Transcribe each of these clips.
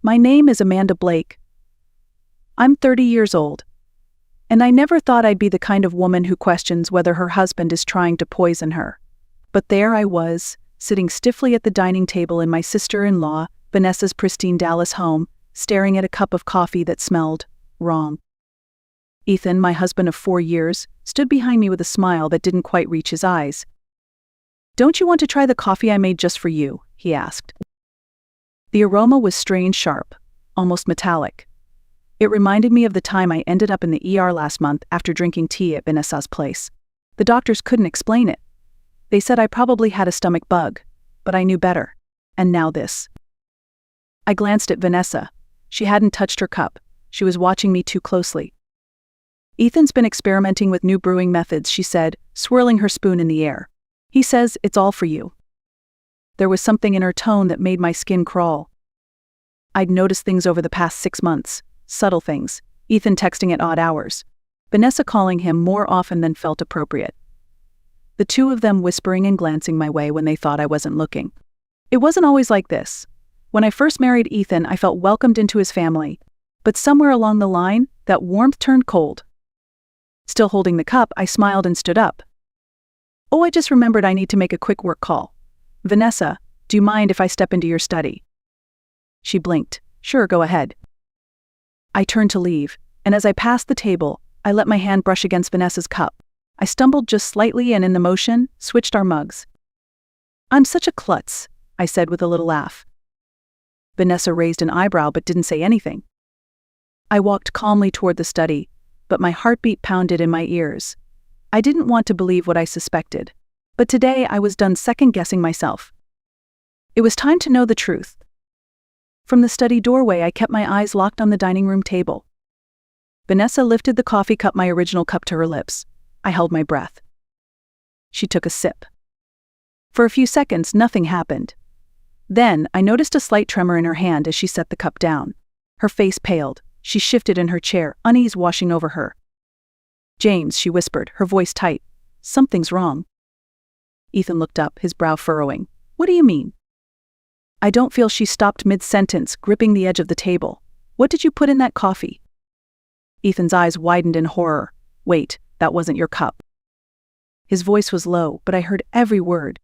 My name is Amanda Blake. I'm 30 years old. And I never thought I'd be the kind of woman who questions whether her husband is trying to poison her. But there I was, sitting stiffly at the dining table in my sister-in-law, Vanessa's pristine Dallas home, staring at a cup of coffee that smelled wrong. Ethan, my husband of 4 years, stood behind me with a smile that didn't quite reach his eyes. "Don't you want to try the coffee I made just for you?" he asked. The aroma was strange, sharp, almost metallic. It reminded me of the time I ended up in the ER last month after drinking tea at Vanessa's place. The doctors couldn't explain it. They said I probably had a stomach bug, but I knew better. And now this. I glanced at Vanessa. She hadn't touched her cup. She was watching me too closely. "Ethan's been experimenting with new brewing methods," she said, swirling her spoon in the air. "He says it's all for you." There was something in her tone that made my skin crawl. I'd noticed things over the past 6 months, subtle things. Ethan texting at odd hours. Vanessa calling him more often than felt appropriate. The two of them whispering and glancing my way when they thought I wasn't looking. It wasn't always like this. When I first married Ethan, I felt welcomed into his family. But somewhere along the line, that warmth turned cold. Still holding the cup, I smiled and stood up. "Oh, I just remembered I need to make a quick work call. Vanessa, do you mind if I step into your study?" She blinked. "Sure, go ahead." I turned to leave, and as I passed the table, I let my hand brush against Vanessa's cup. I stumbled just slightly and in the motion, switched our mugs. "I'm such a klutz," I said with a little laugh. Vanessa raised an eyebrow but didn't say anything. I walked calmly toward the study, but my heartbeat pounded in my ears. I didn't want to believe what I suspected, but today I was done second-guessing myself. It was time to know the truth. From the study doorway, I kept my eyes locked on the dining room table. Vanessa lifted the coffee cup, my original cup, to her lips. I held my breath. She took a sip. For a few seconds, nothing happened. Then, I noticed a slight tremor in her hand as she set the cup down. Her face paled. She shifted in her chair, unease washing over her. "James," she whispered, her voice tight. "Something's wrong." Ethan looked up, his brow furrowing. "What do you mean?" "I don't feel." She stopped mid-sentence, gripping the edge of the table. "What did you put in that coffee?" Ethan's eyes widened in horror. "Wait, that wasn't your cup." His voice was low, but I heard every word.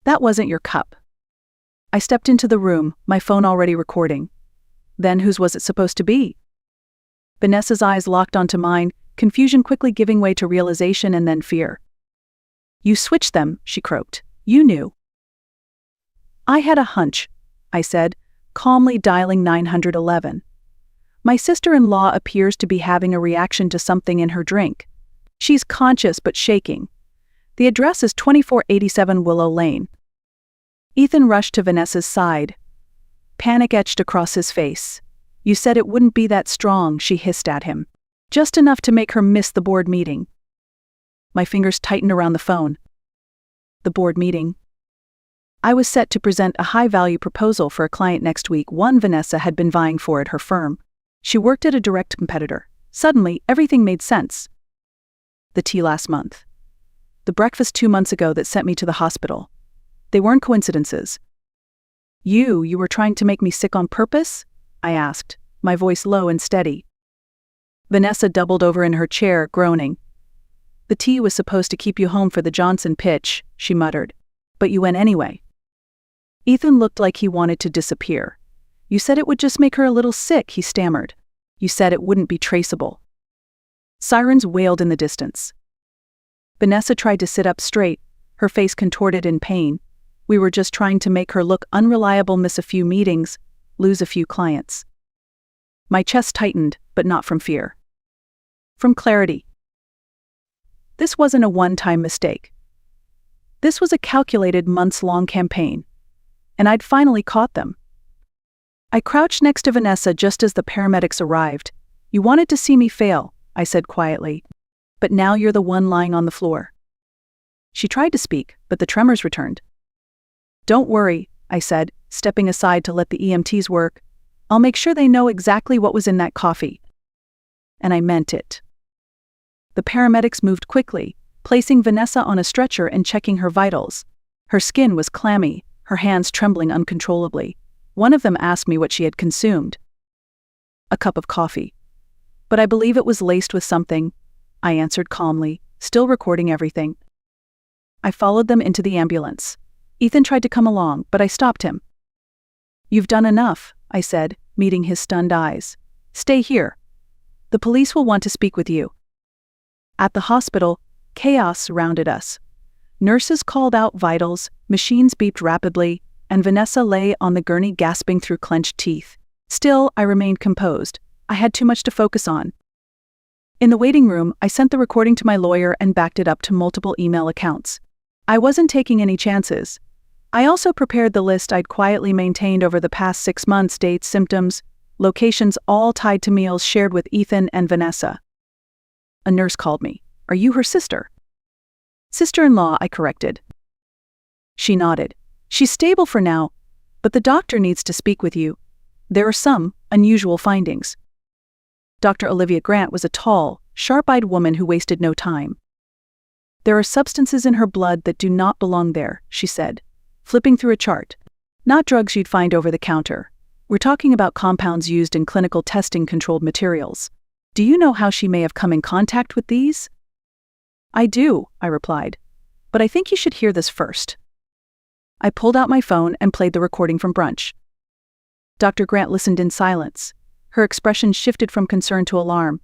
"That wasn't your cup." I stepped into the room, my phone already recording. Then whose was it supposed to be? Vanessa's eyes locked onto mine, confusion quickly giving way to realization and then fear. "You switched them," she croaked. "You knew." "I had a hunch," I said, calmly dialing 911. "My sister-in-law appears to be having a reaction to something in her drink. She's conscious but shaking. The address is 2487 Willow Lane." Ethan rushed to Vanessa's side. Panic etched across his face. "You said it wouldn't be that strong," she hissed at him. "Just enough to make her miss the board meeting." My fingers tightened around the phone. The board meeting. I was set to present a high-value proposal for a client next week, one Vanessa had been vying for at her firm. She worked at a direct competitor. Suddenly, everything made sense. The tea last month. The breakfast 2 months ago that sent me to the hospital. They weren't coincidences. You were trying to make me sick on purpose?" I asked, my voice low and steady. Vanessa doubled over in her chair, groaning. "The tea was supposed to keep you home for the Johnson pitch," she muttered. "But you went anyway." Ethan looked like he wanted to disappear. "You said it would just make her a little sick," he stammered. "You said it wouldn't be traceable." Sirens wailed in the distance. Vanessa tried to sit up straight, her face contorted in pain. We were just trying to make her look unreliable, miss a few meetings, lose a few clients. My chest tightened, but not from fear. From clarity. This wasn't a one-time mistake. This was a calculated, months-long campaign. And I'd finally caught them. I crouched next to Vanessa just as the paramedics arrived. "You wanted to see me fail," I said quietly. "But now you're the one lying on the floor." She tried to speak, but the tremors returned. "Don't worry," I said, stepping aside to let the EMTs work. "I'll make sure they know exactly what was in that coffee." And I meant it. The paramedics moved quickly, placing Vanessa on a stretcher and checking her vitals. Her skin was clammy, her hands trembling uncontrollably. One of them asked me what she had consumed. A cup of coffee. But I believe it was laced with something, I answered calmly, still recording everything. I followed them into the ambulance. Ethan tried to come along, but I stopped him. "You've done enough," I said, meeting his stunned eyes. "Stay here. The police will want to speak with you." At the hospital, chaos surrounded us. Nurses called out vitals, machines beeped rapidly, and Vanessa lay on the gurney gasping through clenched teeth. Still, I remained composed. I had too much to focus on. In the waiting room, I sent the recording to my lawyer and backed it up to multiple email accounts. I wasn't taking any chances. I also prepared the list I'd quietly maintained over the past 6 months: dates, symptoms, locations, all tied to meals shared with Ethan and Vanessa. A nurse called me. "Are you her sister?" "Sister-in-law," I corrected. She nodded. "She's stable for now, but the doctor needs to speak with you. There are some unusual findings." Dr. Olivia Grant was a tall, sharp-eyed woman who wasted no time. "There are substances in her blood that do not belong there," she said, flipping through a chart. "Not drugs you'd find over the counter. We're talking about compounds used in clinical testing controlled materials. Do you know how she may have come in contact with these?" "I do," I replied, "but I think you should hear this first." I pulled out my phone and played the recording from brunch. Dr. Grant listened in silence. Her expression shifted from concern to alarm.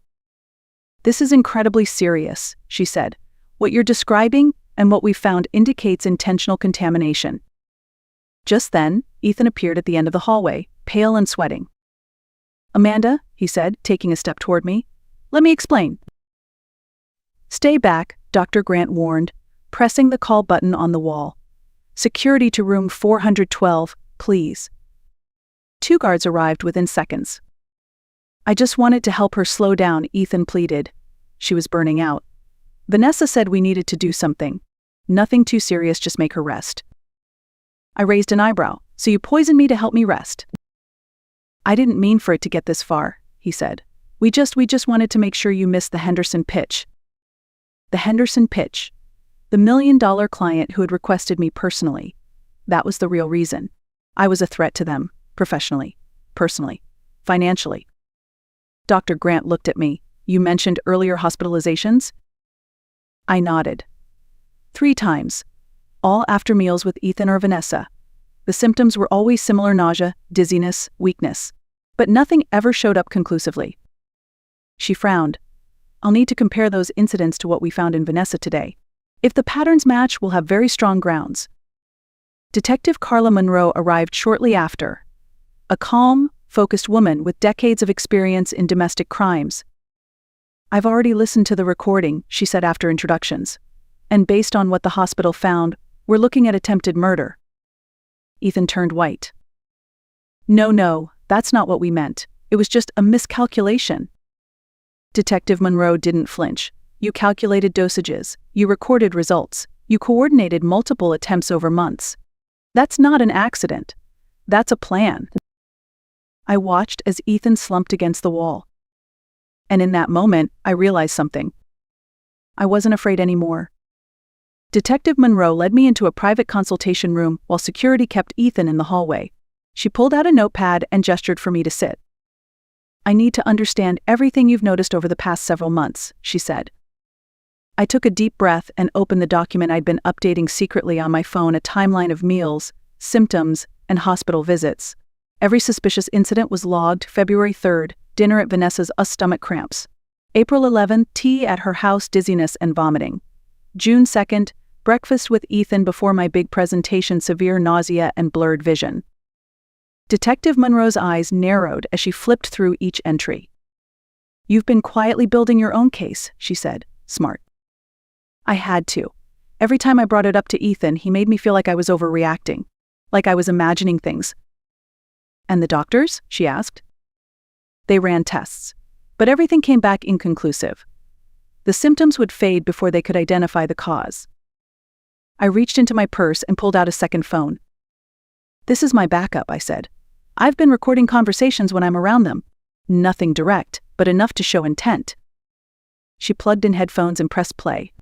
"This is incredibly serious," she said. "What you're describing and what we found indicates intentional contamination." Just then, Ethan appeared at the end of the hallway, pale and sweating. "Amanda," he said, taking a step toward me, "let me explain." "Stay back," Dr. Grant warned, pressing the call button on the wall. "Security to room 412, please." 2 guards arrived within seconds. "I just wanted to help her slow down," Ethan pleaded. She was burning out. "Vanessa said we needed to do something. Nothing too serious, just make her rest." I raised an eyebrow. "So you poisoned me to help me rest?" "I didn't mean for it to get this far," he said. We just wanted to make sure you missed the Henderson pitch." The Henderson pitch. The $1 million client who had requested me personally. That was the real reason. I was a threat to them, professionally, personally, financially. Dr. Grant looked at me. "You mentioned earlier hospitalizations?" I nodded. 3 times. All after meals with Ethan or Vanessa. The symptoms were always similar: nausea, dizziness, weakness. But nothing ever showed up conclusively. She frowned. "I'll need to compare those incidents to what we found in Vanessa today. If the patterns match, we'll have very strong grounds." Detective Carla Monroe arrived shortly after. A calm, focused woman with decades of experience in domestic crimes. "I've already listened to the recording," she said after introductions. "And based on what the hospital found, we're looking at attempted murder." Ethan turned white. No, that's not what we meant. It was just a miscalculation." Detective Monroe didn't flinch. "You calculated dosages, you recorded results, you coordinated multiple attempts over months. That's not an accident. That's a plan." I watched as Ethan slumped against the wall. And in that moment, I realized something. I wasn't afraid anymore. Detective Monroe led me into a private consultation room while security kept Ethan in the hallway. She pulled out a notepad and gestured for me to sit. "I need to understand everything you've noticed over the past several months," she said. I took a deep breath and opened the document I'd been updating secretly on my phone, a timeline of meals, symptoms, and hospital visits. Every suspicious incident was logged: February 3rd, dinner at Vanessa's, stomach cramps. April 11th, tea at her house, dizziness and vomiting. June 2nd, breakfast with Ethan before my big presentation, severe nausea and blurred vision. Detective Monroe's eyes narrowed as she flipped through each entry. "You've been quietly building your own case," she said, smart. I had to. Every time I brought it up to Ethan, he made me feel like I was overreacting, like I was imagining things. "And the doctors?" she asked. "They ran tests, but everything came back inconclusive. The symptoms would fade before they could identify the cause." I reached into my purse and pulled out a second phone. "This is my backup," I said. "I've been recording conversations when I'm around them. Nothing direct, but enough to show intent." She plugged in headphones and pressed play.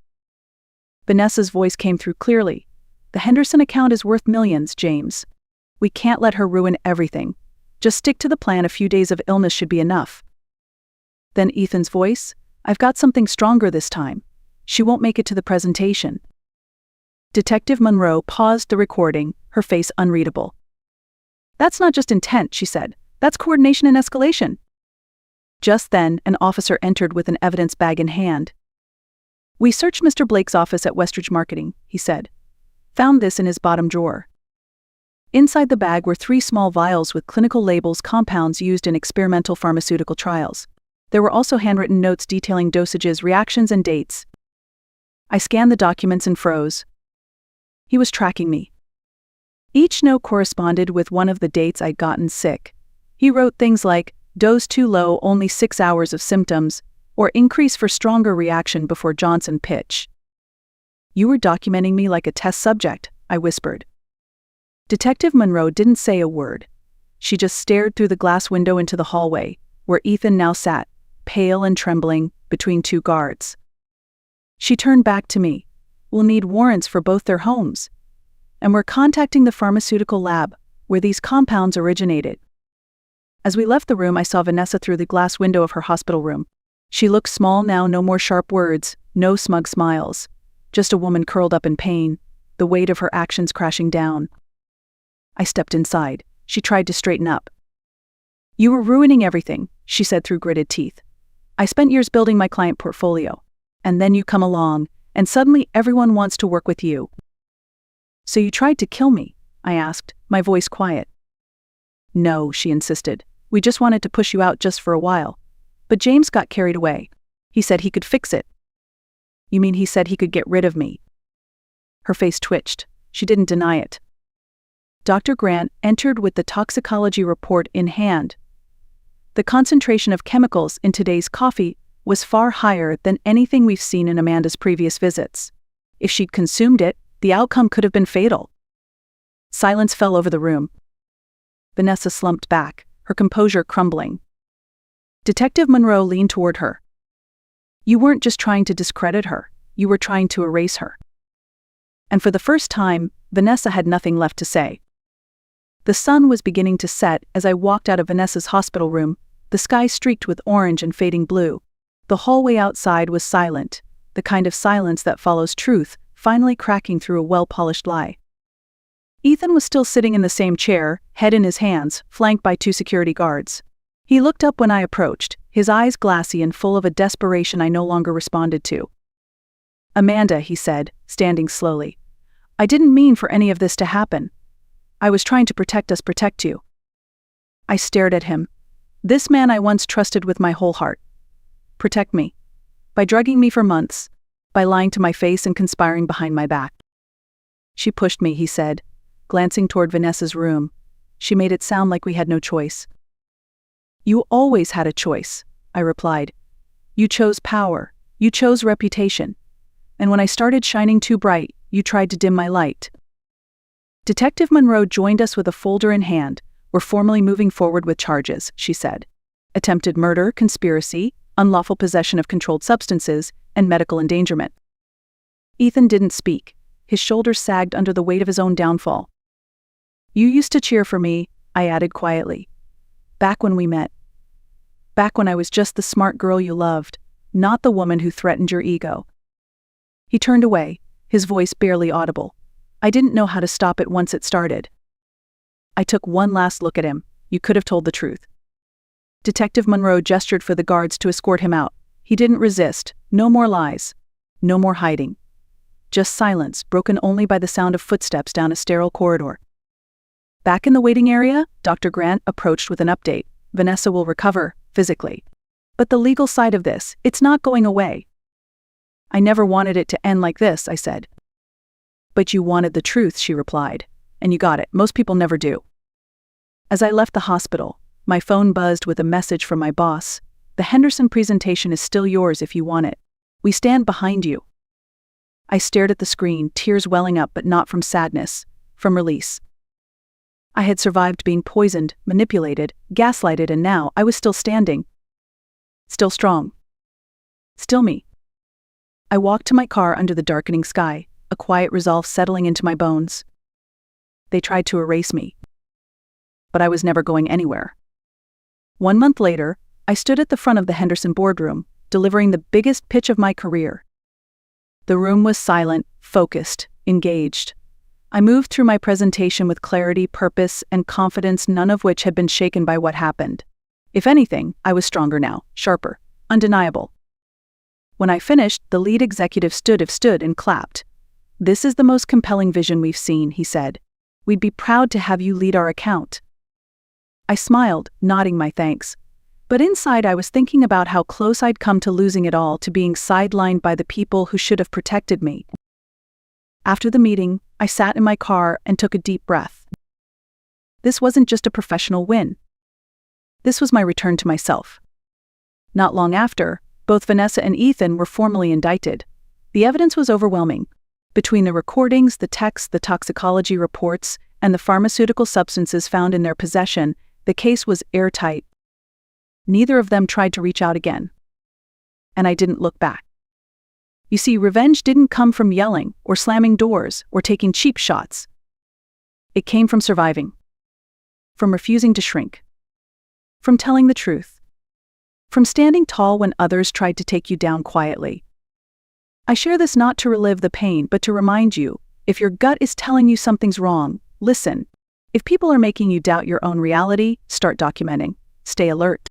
Vanessa's voice came through clearly. "The Henderson account is worth millions, James. We can't let her ruin everything. Just stick to the plan. A few days of illness should be enough. Then Ethan's voice, I've got something stronger this time. She won't make it to the presentation. Detective Monroe paused the recording, her face unreadable. That's not just intent, she said. That's coordination and escalation. Just then, an officer entered with an evidence bag in hand. We searched Mr. Blake's office at Westridge Marketing, he said. Found this in his bottom drawer. Inside the bag were 3 small vials with clinical labels, compounds used in experimental pharmaceutical trials. There were also handwritten notes detailing dosages, reactions, and dates. I scanned the documents and froze. He was tracking me. Each note corresponded with one of the dates I'd gotten sick. He wrote things like, dose too low, only 6 hours of symptoms, or increase for stronger reaction before Johnson pitch. You were documenting me like a test subject, I whispered. Detective Monroe didn't say a word. She just stared through the glass window into the hallway, where Ethan now sat, pale and trembling, between 2 guards. She turned back to me. We'll need warrants for both their homes. And we're contacting the pharmaceutical lab, where these compounds originated. As we left the room, I saw Vanessa through the glass window of her hospital room. She looked small now, no more sharp words, no smug smiles. Just a woman curled up in pain, the weight of her actions crashing down. I stepped inside. She tried to straighten up. You were ruining everything, she said through gritted teeth. I spent years building my client portfolio. And then you come along, and suddenly everyone wants to work with you. So you tried to kill me? I asked, my voice quiet. No, she insisted. We just wanted to push you out just for a while. But James got carried away. He said he could fix it. You mean he said he could get rid of me? Her face twitched. She didn't deny it. Dr. Grant entered with the toxicology report in hand. The concentration of chemicals in today's coffee was far higher than anything we've seen in Amanda's previous visits. If she'd consumed it, the outcome could have been fatal. Silence fell over the room. Vanessa slumped back, her composure crumbling. Detective Monroe leaned toward her. You weren't just trying to discredit her, you were trying to erase her. And for the first time, Vanessa had nothing left to say. The sun was beginning to set as I walked out of Vanessa's hospital room, the sky streaked with orange and fading blue. The hallway outside was silent, the kind of silence that follows truth, finally cracking through a well-polished lie. Ethan was still sitting in the same chair, head in his hands, flanked by 2 security guards. He looked up when I approached, his eyes glassy and full of a desperation I no longer responded to. Amanda, he said, standing slowly. I didn't mean for any of this to happen. I was trying to protect us, protect you. I stared at him. This man I once trusted with my whole heart. Protect me. By drugging me for months. By lying to my face and conspiring behind my back. She pushed me, he said, glancing toward Vanessa's room. She made it sound like we had no choice. You always had a choice, I replied. You chose power. You chose reputation. And when I started shining too bright, you tried to dim my light. Detective Monroe joined us with a folder in hand. We're formally moving forward with charges, she said. Attempted murder, conspiracy, unlawful possession of controlled substances, and medical endangerment. Ethan didn't speak. His shoulders sagged under the weight of his own downfall. You used to cheer for me, I added quietly. Back when we met. Back when I was just the smart girl you loved, not the woman who threatened your ego. He turned away, his voice barely audible. I didn't know how to stop it once it started. I took one last look at him. You could have told the truth. Detective Monroe gestured for the guards to escort him out. He didn't resist. No more lies. No more hiding. Just silence, broken only by the sound of footsteps down a sterile corridor. Back in the waiting area, Dr. Grant approached with an update. Vanessa will recover, physically. But the legal side of this, it's not going away. I never wanted it to end like this, I said. But you wanted the truth, she replied. And you got it. Most people never do. As I left the hospital, my phone buzzed with a message from my boss. The Henderson presentation is still yours if you want it. We stand behind you. I stared at the screen, tears welling up, but not from sadness, from release. I had survived being poisoned, manipulated, gaslighted, and now I was still standing. Still strong. Still me. I walked to my car under the darkening sky, a quiet resolve settling into my bones. They tried to erase me. but I was never going anywhere. 1 month later, I stood at the front of the Henderson boardroom, delivering the biggest pitch of my career. The room was silent, focused, engaged. I moved through my presentation with clarity, purpose, and confidence, none of which had been shaken by what happened. If anything, I was stronger now, sharper, undeniable. When I finished, the lead executive stood and clapped. "This is the most compelling vision we've seen," he said. "We'd be proud to have you lead our account." I smiled, nodding my thanks. But inside I was thinking about how close I'd come to losing it all, to being sidelined by the people who should have protected me. After the meeting, I sat in my car and took a deep breath. This wasn't just a professional win. This was my return to myself. Not long after, both Vanessa and Ethan were formally indicted. The evidence was overwhelming. Between the recordings, the texts, the toxicology reports, and the pharmaceutical substances found in their possession, the case was airtight. Neither of them tried to reach out again. And I didn't look back. You see, revenge didn't come from yelling or slamming doors or taking cheap shots. It came from surviving. From refusing to shrink. From telling the truth. From standing tall when others tried to take you down quietly. I share this not to relive the pain, but to remind you, if your gut is telling you something's wrong, listen. If people are making you doubt your own reality, start documenting. Stay alert.